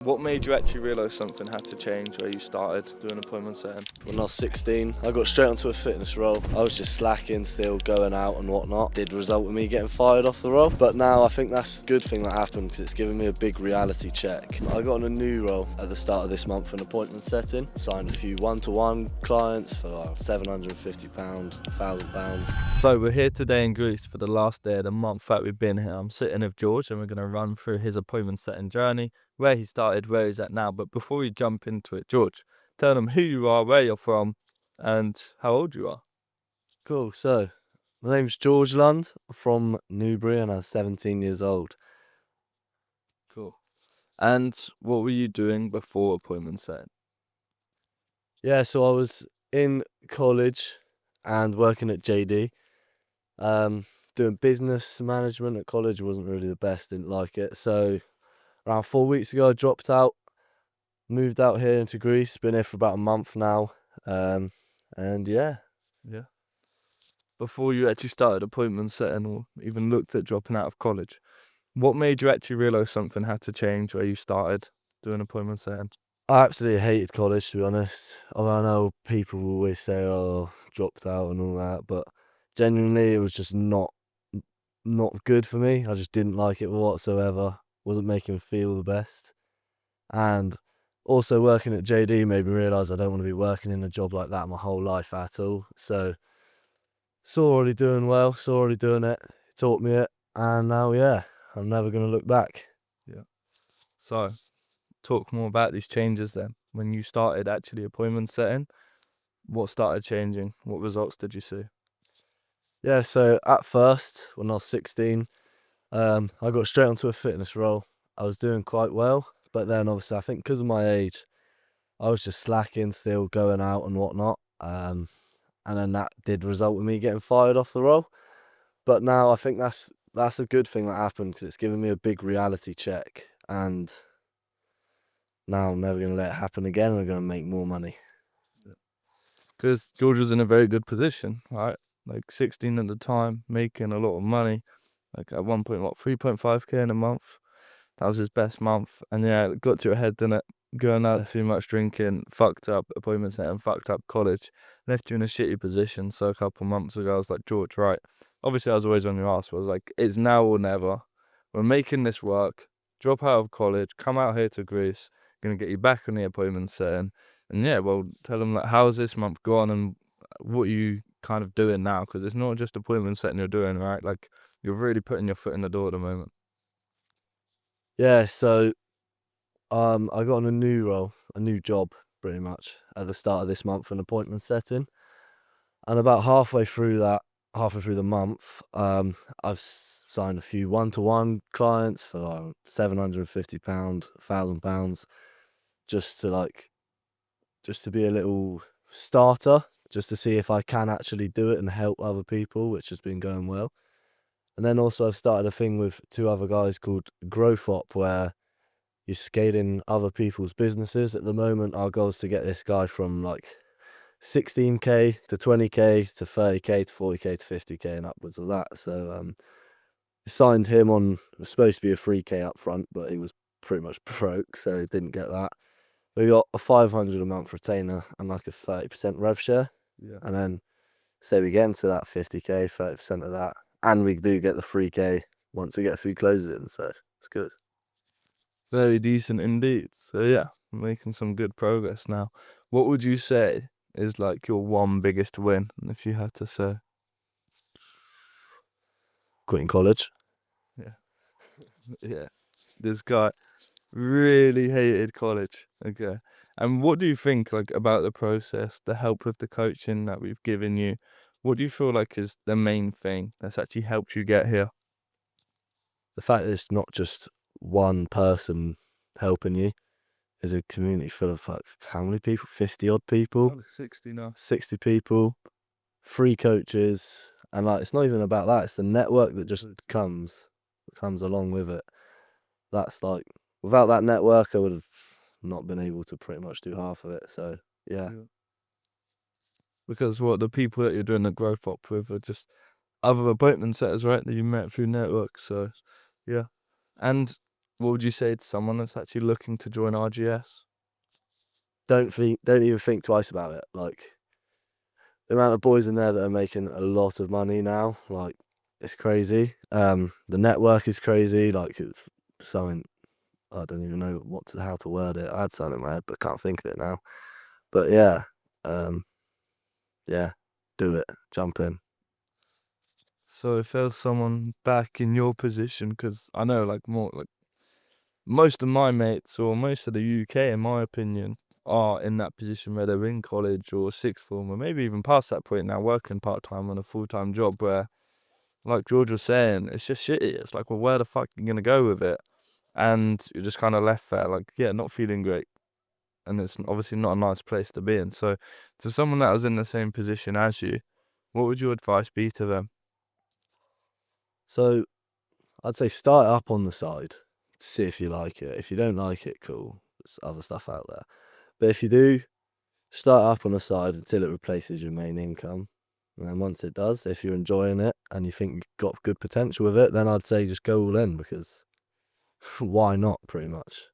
What made you actually realise something had to change where you started doing appointment setting? When I was 16, I got straight onto a fitness role. I was just slacking, still going out and whatnot. Did result in me getting fired off the role. But now I think that's a good thing that happened because it's given me a big reality check. I got on a new role at the start of this month, an appointment setting. Signed a few one-to-one clients for like £750, £1,000. So we're here today in Greece for the last day of the month that we've been here. I'm sitting with George and we're going to run through his appointment setting journey, where he started, where he's at now. But before we jump into it, George, tell them who you are, where you're from and how old you are. Cool, so my name's George Lund, I'm from Newbury and I'm 17 years old. Cool. And what were you doing before appointment setting? Yeah, so I was in college and working at JD. Doing business management at college wasn't really the best, didn't like it. So around 4 weeks ago, I dropped out, moved out here into Greece, been here for about a month now. And yeah. Yeah. Before you actually started appointment setting or even looked at dropping out of college, what made you actually realise something had to change where you started doing appointment setting? I absolutely hated college, to be honest. I know people always say, oh, dropped out and all that, but genuinely it was just not good for me. I just didn't like it whatsoever. Wasn't making me feel the best. And also working at JD made me realise I don't want to be working in a job like that my whole life at all. So saw already doing well, saw already doing it, taught me it, and now yeah, I'm never gonna look back. Yeah. So, talk more about these changes then. When you started actually appointment setting, what started changing? What results did you see? Yeah, so at first, when I was 16, I got straight onto a fitness role. I was doing quite well, but then obviously I think because of my age, I was just slacking, still going out and whatnot. And then that did result in me getting fired off the role. But now I think that's a good thing that happened because it's given me a big reality check. And now I'm never going to let it happen again. We're going to make more money. Because George was in a very good position, right? Like 16 at the time, making a lot of money. Like at one point, 3.5k in a month. That was his best month. And yeah, it got to your head, didn't it? Going out too much drinking, fucked up appointment setting, fucked up college, left you in a shitty position. So a couple months ago, I was like, George, right. Obviously, I was always on your ass. But I was like, it's now or never. We're making this work. Drop out of college, come out here to Greece. Gonna get you back on the appointment setting. And yeah, well, tell them like, how's this month gone and what are you kind of doing now? Because it's not just appointment setting you're doing, right? Like, you're really putting your foot in the door at the moment. Yeah, so I got on a new role, a new job, pretty much, at the start of this month, an appointment setting. And about halfway through the month, I've signed a few one-to-one clients for like £750, £1,000, just to be a little starter, just to see if I can actually do it and help other people, which has been going well. And then also I've started a thing with two other guys called Growth Op, where you're scaling other people's businesses. At the moment, our goal is to get this guy from like 16k to 20k to 30k to 40k to 50k and upwards of that. So signed him on, it was supposed to be a 3k up front, but he was pretty much broke, so he didn't get that. We got a 500 a month retainer and like a 30% rev share. Yeah. And then say we get into that 50k, 30% of that, and we do get the 3k once we get a few closes in, so it's good. Very decent indeed. So yeah, making some good progress now. What would you say is like your one biggest win, if you had to say? Quitting college. Yeah. Yeah. This guy really hated college. Okay. And what do you think like about the process, the help of the coaching that we've given you? What do you feel like is the main thing that's actually helped you get here? The fact that it's not just one person helping you, is a community full of like, how many people? 50 odd people, 60 now. 60 people, 3 coaches, and like it's not even about that, it's the network that just comes along with it. That's like, without that network I would have not been able to pretty much do half of it. So yeah. Because what the people that you're doing the growth up with are just other appointment setters, right? That you met through networks. So yeah. And What would you say to someone that's actually looking to join RGS? Don't even think twice about it. Like, the amount of boys in there that are making a lot of money now, like, it's crazy. The network is crazy. Like, it's something, I don't even know how to word it. I had something in my head, but can't think of it now. But yeah, yeah, do it. Jump in. So if there's someone back in your position, because I know most of my mates or most of the UK, in my opinion, are in that position where they're in college or sixth form or maybe even past that point now, working part-time on a full-time job where, like George was saying, it's just shitty. It's like, well, where the fuck are you gonna go with it? And you're just kind of left there, like, yeah, not feeling great. And it's obviously not a nice place to be in. So to someone that was in the same position as you, what would your advice be to them? So I'd say start it up on the side, see if you like it. If you don't like it, cool. There's other stuff out there. But if you do, start up on the side until it replaces your main income. And then once it does, if you're enjoying it and you think you've got good potential with it, then I'd say just go all in, because why not, pretty much.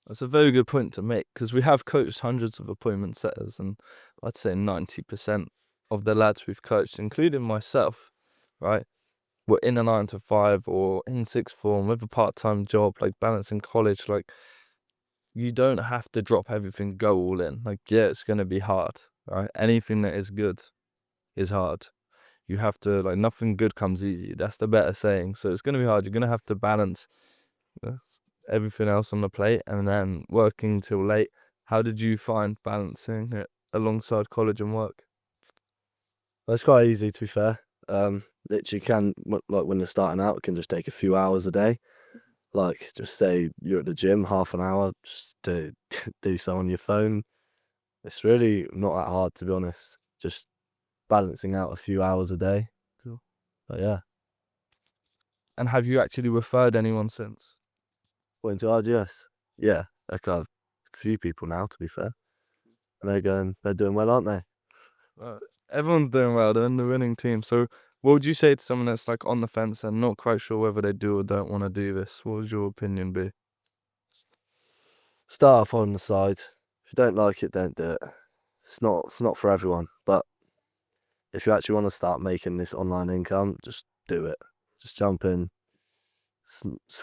That's a very good point to make, because we have coached hundreds of appointment setters, and I'd say 90% of the lads we've coached, including myself, right, were in a 9 to 5 or in sixth form with a part-time job, like balancing college. Like, you don't have to drop everything, go all in. Like, yeah, it's going to be hard, right? Anything that is good is hard. You have to, like, nothing good comes easy. That's the better saying. So it's going to be hard. You're going to have to balance everything else on the plate and then working till late. How did you find balancing it alongside college and work? Well, it's quite easy, to be fair. Literally like when you're starting out, it can just take a few hours a day. Like, just say you're at the gym, half an hour, just to do something on your phone. It's really not that hard, to be honest. Just balancing out a few hours a day. Cool. But yeah. And have you actually referred anyone since? Went to RGS. Yeah, like I've a few people now, to be fair. And they're doing well, aren't they? Everyone's doing well. They're in the winning team. So what would you say to someone that's like on the fence and not quite sure whether they do or don't want to do this? What would your opinion be? Start up on the side. If you don't like it, don't do it. It's not for everyone. But if you actually want to start making this online income, just do it. Just jump in.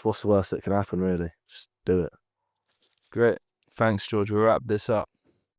What's the worst that can happen, really? Just do it. Great. Thanks, George. We'll wrap this up.